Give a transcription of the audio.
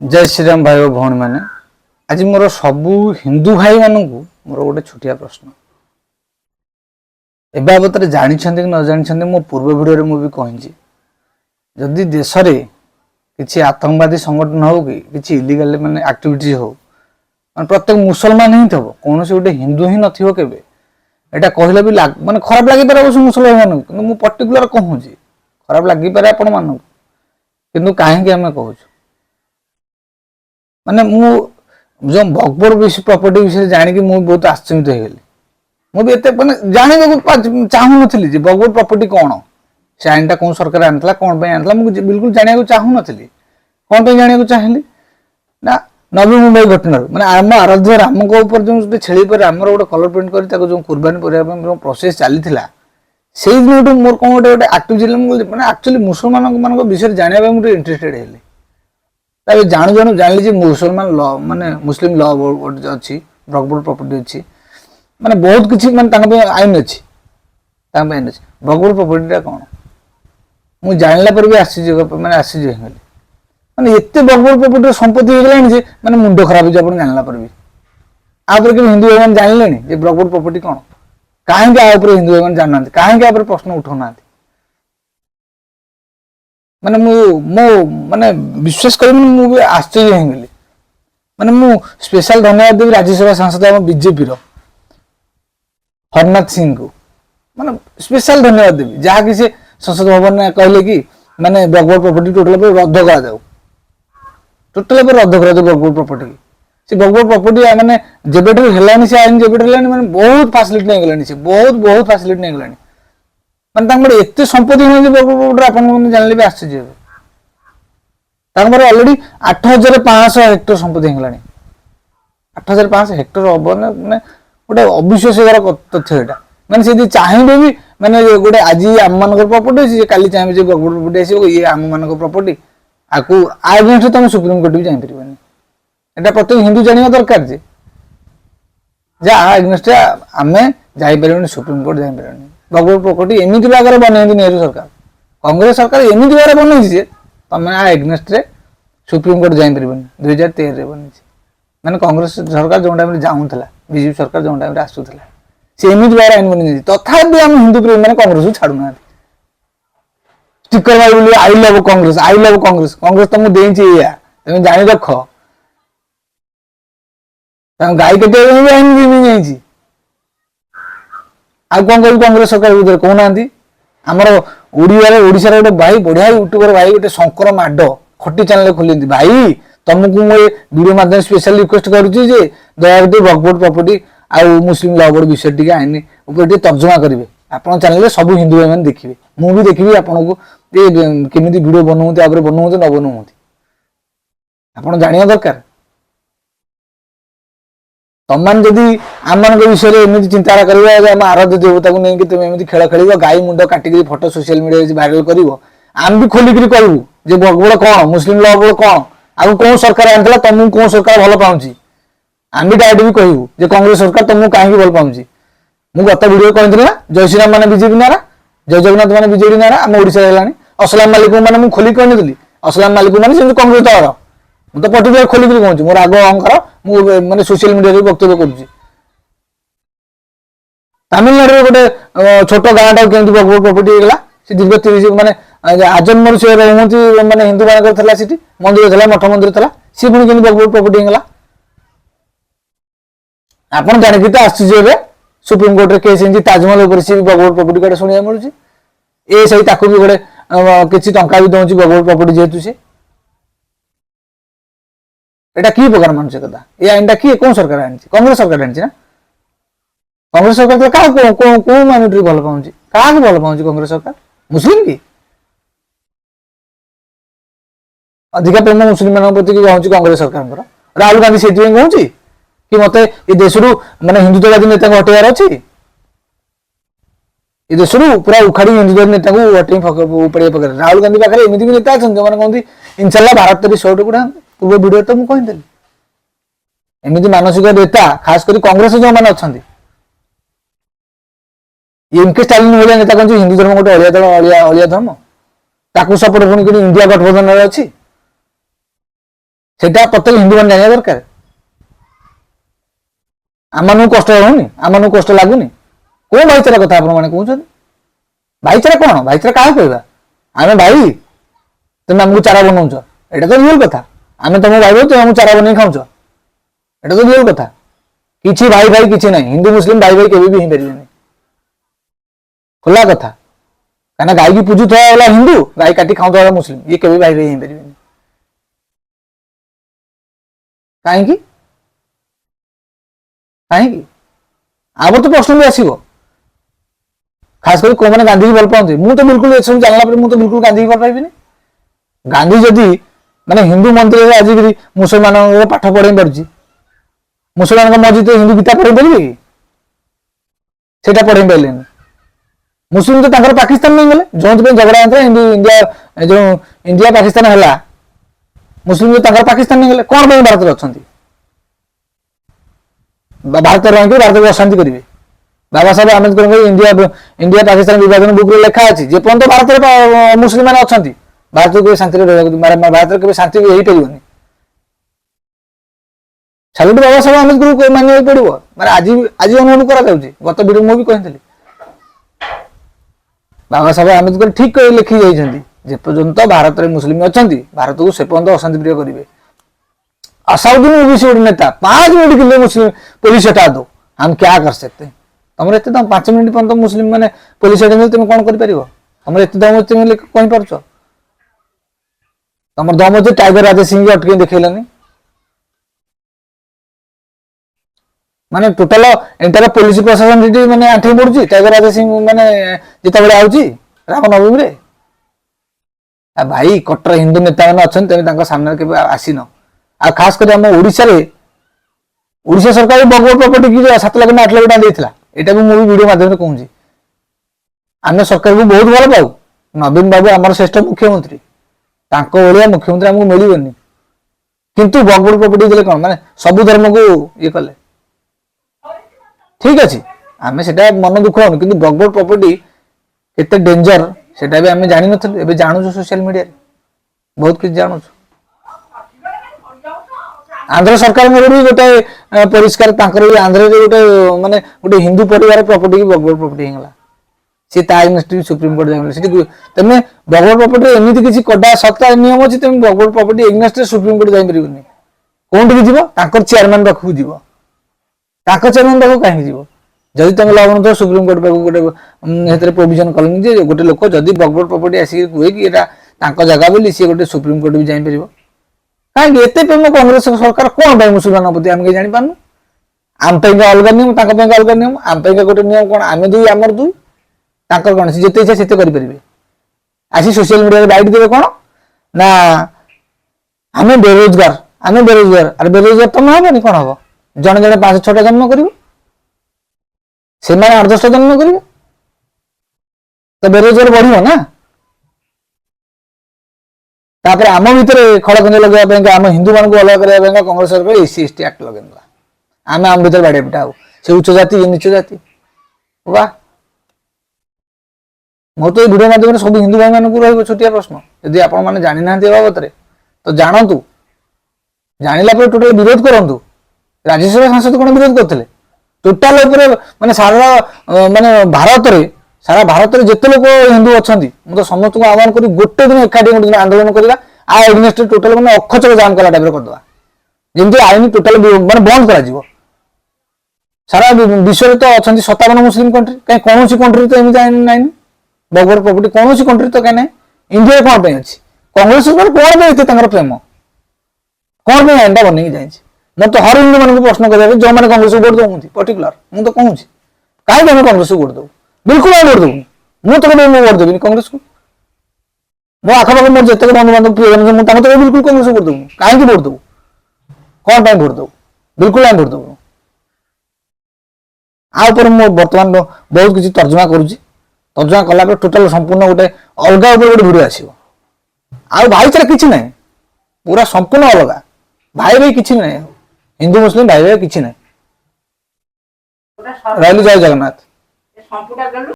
जय श्री राम भाई और भौणी मैंने आज मोर सबू हिंदू भाई मानू मोर गोटे छोटिया प्रश्न ए बाबत जानी कि न जानी मो पूर्व भिडियो मुझे कही जदि देश रे किसी आतंकवादी संगठन हो कि किसी इलिगल माने एक्टिविटी हो माने प्रत्येक मुसलमान ही थो कौन से गोटे हिंदू ही नथिबो केबे एटा कहले भी माने खराब लागि पारे मुसलमान मानू कि मु पर्टिकुलर कहूँ खराब लागि पारे आपण मानू किंतु काहे कि हमें कहूँ माने मु जो बगबोर प्रॉपर्टी विषय जानी कि मु बहुत आश्चर्य हो गली मुझे एत मैंने जाना चाहू नी बगबोर प्रॉपर्टी कौन से आईन कौन सरकार आनी कौन आनी मुझे बिल्कुल जाना चाहू नी कौन जाना चाहिए ना नवी मुंबई घटना मैंने आम आराध्य राम जो छेली पर आमर गोटे कलर प्रिंट कर जो कुर्बानी करने प्रोसेस चली से दिन मोर कौन गोटे गोटे आक्टिविटी मैंने एक्चुअली मुसलमान मान विषय जाना मुझे इंटरेस्टेड है तब जाणु जाणु जानी मुसलमान लॉ माने मुस्लिम लॉ अच्छी बगबोर प्रॉपर्टी अच्छी माने बहुत किसी माने आईन अच्छी आईन अच्छी बगबोर प्रॉपर्टी कौन मुझे जानला पर भी आश्चर्य मैंने आश्चर्य हो माने एते बगबोर प्रॉपर्टी संपत्ति हो गलानी जे माने मुंडो खराब हो जाए जानला पर भी आपर के हिंदू भाई जानले जे बगबोर प्रॉपर्टी कौन कहीं आपर हिंदू भाई जानना कहीं आपर प्रश्न उठाऊना माने मो माने विश्वास कर मुझे आश्चर्य हो गली माने मु स्पेशल धन्यवाद देवी राज्यसभा सांसद हम बीजेपी हरनाथ सिंह को माने स्पेशल धन्यवाद देवी जहाँ कि से संसद भवन में कहले कि माने बगबोर प्रॉपर्टी टोटल रद्द करा जाऊ टोटल रद्द करा जाऊ बगबोर प्रॉपर्टी से बगबोर प्रॉपर्टी माने जेबेठू हेलानी से आईन जेबेठू हेलानी माने बहुत फैसिलिटी नहीं गलानी से बहुत फैसिलिटी नहीं गलानी माने एते संपत्ति नहीं बगबोर आपन जानले भी आश्चर्य हेबे ऑलरेडी 8500 हेक्टर संपत्ति होगलानी 8500 हेक्टर हम मैंने गोटे अविश्वास तथ्य यहाँ मैंने से चाहिए भी मैंने गोटे आज आम मान प्रॉपर्टी अच्छी काली चाहिए बगबोर प्रॉपर्टी आसो ये आम मान प्रॉपर्टी आपको आगे तुम सुप्रीम कोर्ट भी जापर यहाँ प्रत्येक हिंदू जाना दरकार जे जहाँ एग्नेस्ट आम जापर सुप्रीम कोर्ट जापर बगबोर प्रॉपर्टी एमती भाग बनई नेहरू सरकार कांग्रेस सरकार एमती भाग बनई तुम आ एग्नेस्ट सुप्रीम कोर्ट जापर 2013 बनी मैंने कांग्रेस सरकार जो टाइम जाऊला बीजेपी सरकार जो टाइम आसूला सी एमती भाग आईन बनी तथापि आम हिंदू प्रेमी मैंने कांग्रेस को छाड़ू ना स्टिकर मार आई लव कांग्रेस कांग्रेस तुमको देती या तुम जानी रख गाई कटे आईन भी आउ कौन कह कांग्रेस सरकार विरुद्ध कहना आमर ओडिशार गोटे भाई बढ़िया यूट्यूबर भाई गोटे शंकर माड खटी चैनल खोली भाई तुमको मुझे वीडियो माध्यम स्पेशल रिक्वेस्ट करुच्ची दयाकोटी बगबोर प्रॉपर्टी आउ मुस्लिम लॉ बोर्ड विषय टी आईन ऊपर तर्जमा करेंगे आपन चैनल सब हिंदू भाई मैंने देखिए मु भी देखी आपन को केमी वीडियो बनाते बनाते न बनाते आप जाना दरकार तुम जदि आम मान विषय एमती चिंता कर आराध्य देवता को लेकिन तुम एमती खेल खेल गाई मुंड काटिक फोटो सोशल मीडिया भाइराल कर आम भी खोलिक कहू जे बगबोर कौन मुस्लिम लॉ बोर्ड कौन आगे कौन सरकार आनी तुमको कौन सरकार भल पाऊँच आम भी डायरेक्ट भी कहू जे कांग्रेस सरकार तुमको कहीं भल पाऊँच मुझे गत वीडियो कहती ना जय श्रीराम मैंने बीजेपी नारा जय जगन्नाथ मैंने बीजेपी नारा आम ओडिशा है असलाम मालिक मैंने खोलिक कहनी असलाम मालिक मैंने कांग्रेस दल मुझे तो पर्टिकुलर खोलिक कहूँ मोर आग अहंकार मुझे मैंने सोशल मीडिया वक्तव्य करुँच तमिलनाडु गोटे छोट गाँव टाइम केमती बगबोर प्रॉपर्टी होगा से दीर्घ 30 माने आजन्म से रहती माने हिंदू मान मंदिर था मठ मंदिर था सी पुणी केमती बगबोर प्रॉपर्टी होगा आपन जानिक तो आश्चर्य सुप्रीम कोर्ट केस ताजमहल सी बगबोर प्रॉपर्टी कटे शुणा मिलूँ ए सही ताकू भी गोटे किसी टंका भी दौर बगबोर प्रॉपर्टी जेहेतु से एटा की प्रकार मानसिकता ये आईन किए कौन सरकार आनी कांग्रेस सरकार आनी ना कांग्रेस सरकार तो क्या माइनोरिटी भल पाऊँ क्या भल पाऊँ कांग्रेस सरकार मुस्लिम की अधिका प्रेम मुस्लिम मान प्रति कहूँ कांग्रेस सरकार राहुल गांधी से कहूँ कि मत ये देश माने हिंदुत्ववादी नेता को हटेबार अच्छी ये देश पूरा उखाड़ी हिंदुत्व नेता को हटे उपाड़िया पकड़ राहुल गांधी पाखे एमती भी नेता अच्छा जो कहते इनशाला भारत तरी शर्ट गुड़ा पूर्व वीडियो तो मुझे कहीदेली एमती मानसिक नेता खास कर कांग्रेस जो मैंने अच्छा एमके स्टालिन भाई नेता कहते हिंदू धर्म गोटे अलिया दल अलिया धर्म ताकू सपोर्ट पुणी इंडिया गठबंधन अच्छी सेटा प्रत्येक हिंदू मैंने जाना दरकार आम कष्ट होनी आम कष्ट लगुनि कौन भाईचारा कथा कहते भाईचारा कौन भाईचारा क्या कहवा आम भाई तुम आमको चारा बनाऊच एटा तो रियल कथा आम तुम भाई भाई तुम आमको चारा बन खाऊच एटा तो रियल कथा किसी भाई भाई किसी ना हिंदू मुस्लिम भाई भाई केवी भी ही पारे खुला कथा कहीं गाय की पूजुता वाला हिंदू गाय काटी खाऊता वाला मुस्लिम ये केवी भाई भाई ही पारे कहीं कहीं आब तो प्रश्न भी आसो खास कर कौन मैंने गांधी की भल पाते मुझे तो बिल्कुल सब जानला मुझे तो बिल्कुल गांधी की भल पाइबी गांधी जदि माने हिंदू मंदिर आज मुसलमान पाठ पढ़ाई पार्टी मुसलमान मस्जिद हिंदू गीता पढ़ाई पारे कि सेटा पढ़ाई पारे मुस्लिम तो पाकिस्तान नहीं गले जो झगड़ा होता हिंदू इंडिया जो इंडिया पाकिस्तान है मुस्लिम तो पाकिस्तान नहीं गले कौन भारत में अच्छा भारत रही भारत को अशांति करेंगे बाबा साहेब आम्बेडकर इंडिया इंडिया पाकिस्तान विभाजन बुक लिखा अच्छी जेपर्यंत भारत मुस्लिम मैंने अच्छा भारत को शांति भारत में शांति हो पार सालुट बाबा साहेब आम्बेडकर को मानिया पड़ो माने आज आज अनुरोध करा गत वीडियो मुझे कहती बाबा साहेब आम्बेडकर ठीक लिखी जाइए पर्यंत भारत में मुस्लिम अच्छा भारत को से पर्यंत अशांति प्रिय करेंगे असाउद्दीन ओवैसी गोटे नेता 5 मिनट के लिए मुस्लिम पुलिस हटा दो हम क्या कर सकते हैं तुम एत दम 5 मिनट पर्यंत मुस्लिम मैंने पुलिस हटा तुम कौन कर तुम एत दम कही पार तुम दम अच्छे टाइगर राजा सिंह अटके देखनी माने टोटल एंटायर पुलिस प्रशासन जी मैंने आंठी पड़ुची टाइगर राजा सिंह मैंने जिते आउची रामनवमी रे भाई कट्टर हिंदू नेता मैंने अच्छा तुम सामने के आसीन आ खास कर आम ओडिशा सरकार बगवत प्रॉपर्टी की 7 लाख 8 लाख देता यहाँ भी मुझे वीडियो माध्यम कहूँ आम सरकार को बहुत भल पाऊ नवीन बाबू आम श्रेष्ठ मुख्यमंत्री भाया मुख्यमंत्री आमको मिलनी किंतु बगवत प्रॉपर्टी देले कौन माने सबु धर्म को ये कले ठीक अच्छे आम से मन दुख हो कि बगवत प्रॉपर्टी केते डेंजर सेटा भी आम जान नी जानूँ सोशल मीडिया बहुत किसी जानूँ आंध्र सरकार भी गोटे परिष्कार आंध्र गोटे माने गोटे हिंदू परिवार प्रॉपर्टी की बगवत प्रॉपर्टी होगा सी अगेंस्ट सुप्रीम कोर्ट जाए तुम बगवत प्रॉपर्टी एमती किसी कड़ा सत्ता नियम अच्छी तुम बगवत प्रॉपर्टी एगेंस्ट सुप्रीम कोर्ट जापर कौन जीव चेयरमैन पाखक जीव चेयरमैन पाखक कहीं जीव जदि तुम लगन सुप्रीम कोर्ट पाक गोटे प्रोविजन कल गोटे लोक जदि बगवत प्रॉपर्टी आसिक कहे कि जगह बोली सी गोटे सुप्रीम कोर्ट भी जापर कहीं एत प्रेम कांग्रेस सरकार कौन मुसलमान प्रति आम कहीं जापारू आम अलग नियम अलग नियम आम गोटे नियम कौन आम दुई आमर दुई कौन जिते इच्छा से करेंगे आसी सोशल मीडिया बाइट देवे कौन ना आम बेरोजगार अरे बेरोजगार तुम हेनी कौन हम जड़े जड़े 5-6टा जन्म कर 8-10टा जन्म करेंगे तो बेरोजगार बढ़ ना तापर आम भितर खड़खंज लगे आम हिंदू मान अलग करने कांग्रेस सरकार एससी एसटी एक्ट लगे आम आम भर बाड़े पिटा हो से उच्च जाति ये नीच जाति वाह मोर तो वीडियो माध्यम सब हिंदू भाई मान को छोटिया प्रश्न यदि आपने जानी ना बाबद तो जानतु जानिला टोटाल विरोध करूँ राज्यसभा सांसद कौन विरोध करते टोटाल माने सारा माने भारत में सारा भारत में जिते लोक हिंदू अच्छा मुझे तो समस्त को आह्वान कर गोटे दिन एकाठी गोटे दिन आंदोलन करवा आ एगेन्स्ट टोटाल मैंने अक्षर जाम कला टाइप करदे जमी आईन टोटाल मैंने बंद कर सारा विश्व तो अच्छा 57 मुस्लिम कंट्री कहीं कौन कंट्री तो एमती आईन ना बगवत प्रॉपर्टी कौन कंट्री तो कहीं ना इंडिया कौन अच्छी कांग्रेस सरकार कौन पे प्रेम कौन आईन टा बनई जाए मैं तो हर हिंदू मान प्रश्न कर जो मैंने कांग्रेस को वोट दौर पर्टिकुलर मुझे तो कहूँ कहीं आम कांग्रेस को वोट दो बिल्कुल वोट दूनी मुझे तो वोट देवी कांग्रेस को मो आखपाख मोर जिते बंधु बांधव प्रिय तो बिल्कुल कांग्रेस को वोट दूँ कहीं वोट दू कौन वोट दू बिल्कुल वोट दू आपर मो बर्तमान बहुत किसी तर्जमा तर्जमा कला टोटाल संपूर्ण गोटे अलग गोटे भिडियो आसो आ भाईचारा किसी ना पूरा संपूर्ण अलग भाई भाई किसी ना हिंदू मुस्लिम भाई भाई किसी ना रही जय जगन्नाथ।